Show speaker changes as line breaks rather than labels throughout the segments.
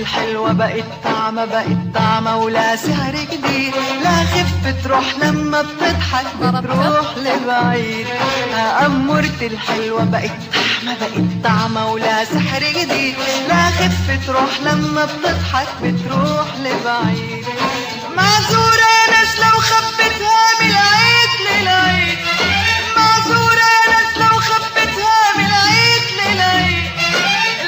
الحلوة بقت طعمة ولا سعر جديد، لا خفة تروح لما بتضحك بتروح لبعيد. أمورة الحلوة بقت طعمة ولا سحر جديد، لا خفة تروح لما بتضحك بتروح لبعيد. معذورة ناس لو خبتها من العيد للعيد، معذورة ناس لو خبتها من العيد للعيد،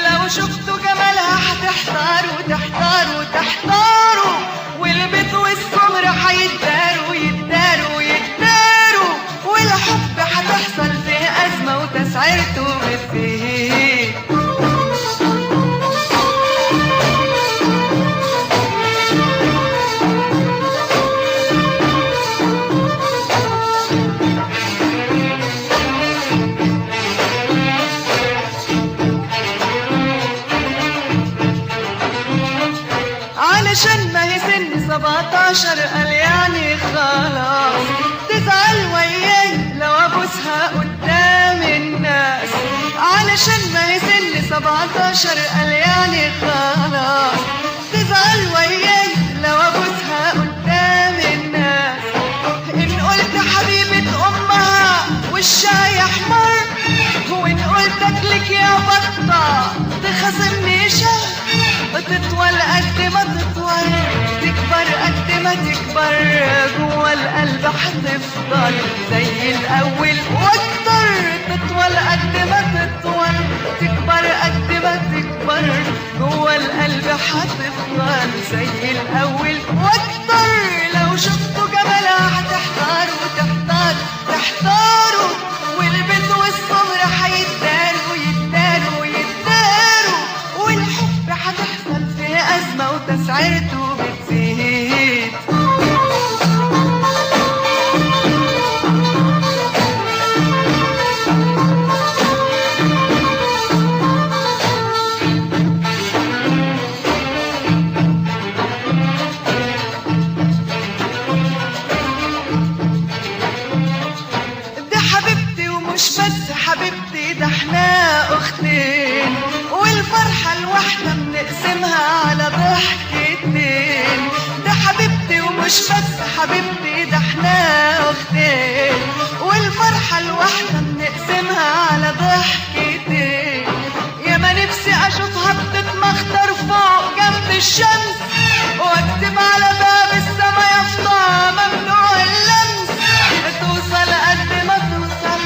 لو شفتوا جمالها هتحتاروا تحتاروا تحتاروا، والبيت والسمر هيتداروا يتداروا يتداروا، والحب هتحصل فيه أزمة وتسعيرته بتزيد. علشان ما هي سن 17 قال يعني خلاص، تزعل وياي لو ابوسها قدام الناس. علشان ما هي سن 17 قال يعني خلاص، تزعل وياي لو ابوسها قدام الناس. ان قلت حبيبة امها وشها يحمر، وان قلت اكلك يا بطة تخاصمني شهر، تطول قد ما تطول تكبر قد ما تكبر، جوا القلب هتفضل زي الاول واكتر. تطول قد ما تطول تكبر قد ما تكبر، جوا القلب هتفضل زي الاول واكتر. لو شفتوا جمالها هتحتاروا تحتاروا تحتاروا، والبيت والسمر هيتداروا يتداروا يتداروا، والحب هتحصل فيه أزمة وتسعيرته بتزيد. دي حبيبتي ومش بس حبيبتي، ده احنا اختين، والفرحة الواحدة بنقسمها على ضحكتين. ده حبيبتي ومش بس حبيبتي، ده احنا اختين، والفرحة الواحدة بنقسمها على ضحكتين. يا ما نفسي اشوفها بتتمخطر فوق جنب الشمس، واكتب على باب السما يافطة ممنوع اللمس. توصل قد ما توصل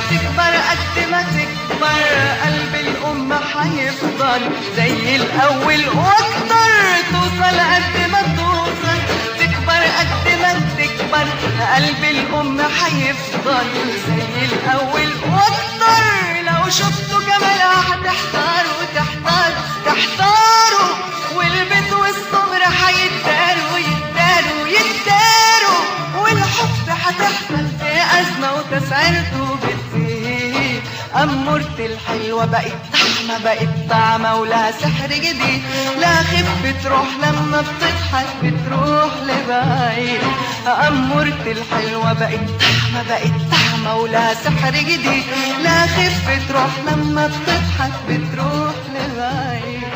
تكبر قد ما تكبر، قلب الأم هيفضل زي الأول واكتر. توصل قد ما توصل تكبر قد ما تكبر، قلب الأم هيفضل زي الأول واكتر. لو شفتوا جمالها هتحتاروا تحتاروا تحتاروا، والبيت والسمر هيتداروا يتداروا يتداروا، والحب هتحصل فيه أزمة وتسعيرته بتزيد. أمورة الحلوة بقت طعمة ولا سحر جديد، لا خفة تروح لما بتضحك بتروح لبعيد. أمورة الحلوة بقت طعمة ولا سحر جديد، لا خفة تروح لما بتضحك بتروح لبعيد.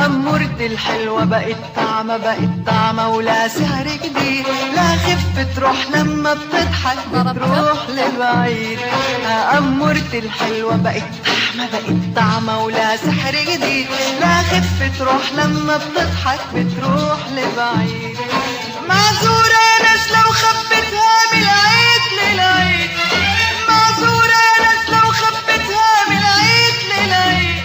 أمورة الحلوة بقت طعمة ولا سعر جديد، لا خفة تروح لما بتضحك بتروح لبعيد. أمورة الحلوة بقت طعمة ولا سحر جديد، لا خفة تروح لما بتضحك بتروح لبعيد. معذورة ناس لو خبتها من العيد للعيد، معذورة ناس لو خبتها من العيد للعيد،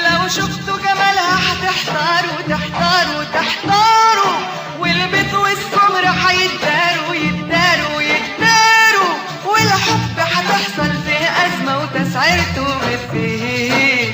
لو شفتوا جمالها هتحتاروا تحتاروا تحتاروا، والبيت والسمر هيتداروا يتداروا يتداروا، والحب هتحصل فيه أزمة وتسعيرته بتزيد.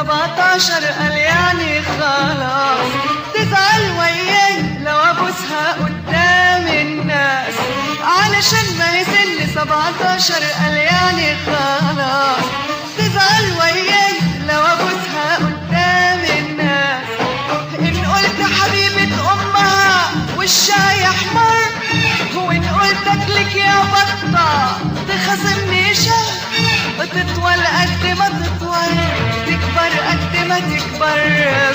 17 قال يعني خلاص، تزعل وياي لو ابوسها قدام الناس، علشان ما هي سن 17 قال يعني خلاص، تزعل وياي لو ابوسها قدام الناس. ان قلت حبيبة امها وشها يحمر، وان قلت اكلك يا بطة تخاصمني شهر، تطول قد ما تطول، تكبر قد ما تكبر،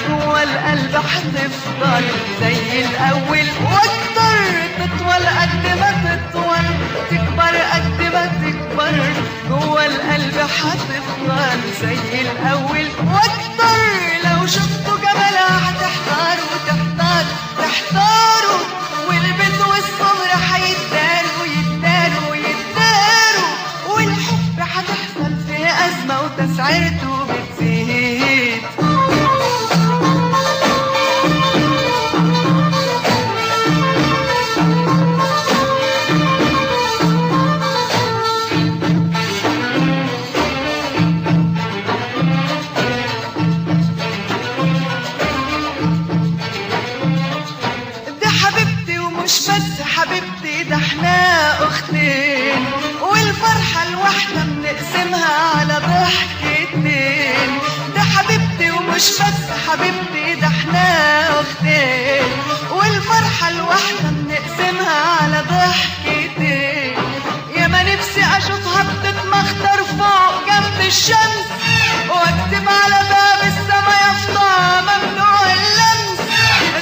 جوا القلب هتفضل زي الاول واكتر، تطول قد ما تطول، تكبر قد ما تكبر، جوا القلب هتفضل زي الاول واكتر. لو شفتوا جمالها هتحتاروا تحتاروا تحتاروا، والبنت والصبر هيتداروا يتداروا يتداروا، والحب هتحصل في أزمة وتسعيرته بتزيد. دي حبيبتي ومش بس حبيبتي، ده احنا اختين، والفرحة الواحدة بنقسمها على ضحكتين. ده حبيبتي ومش بس حبيبتي، ده احنا اختين، والفرحة الواحدة بنقسمها على ضحكتين. يا ما نفسي اشوفها بتتمخطر فوق جنب الشمس، واكتب على باب السما يافطة ممنوع اللمس،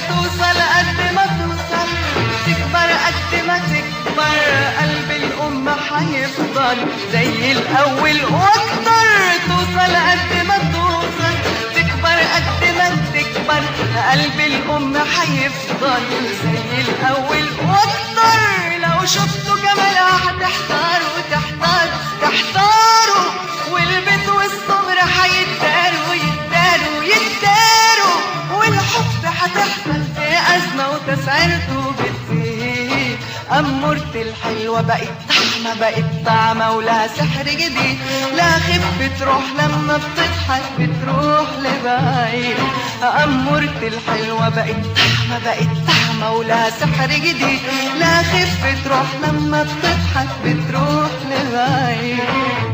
توصل قد ما توصل، تكبر قد ما تكبر، قلب الأم هيفضل زي الأول واكتر، توصل قد ما توصل، تكبر قد ما تكبر، قلب الأم هيفضل زي الأول واكتر. لو شفتوا جمالها هتحتاروا تحتاروا تحتاروا، والبيت والصبر هيتداروا يتداروا يتداروا، والحب هتحصل في أزمة وتسعيرته بتزيد. أمورتي الحلوة بقت طعمة بقت طعمة ولها سحر جديد، لا خف تروح لما بتضحك بتروح لبعيد. أمورتي الحلوة بقت طعمة بقت طعمة ولها سحر جديد، لا خف تروح لما بتضحك بتروح لبعيد.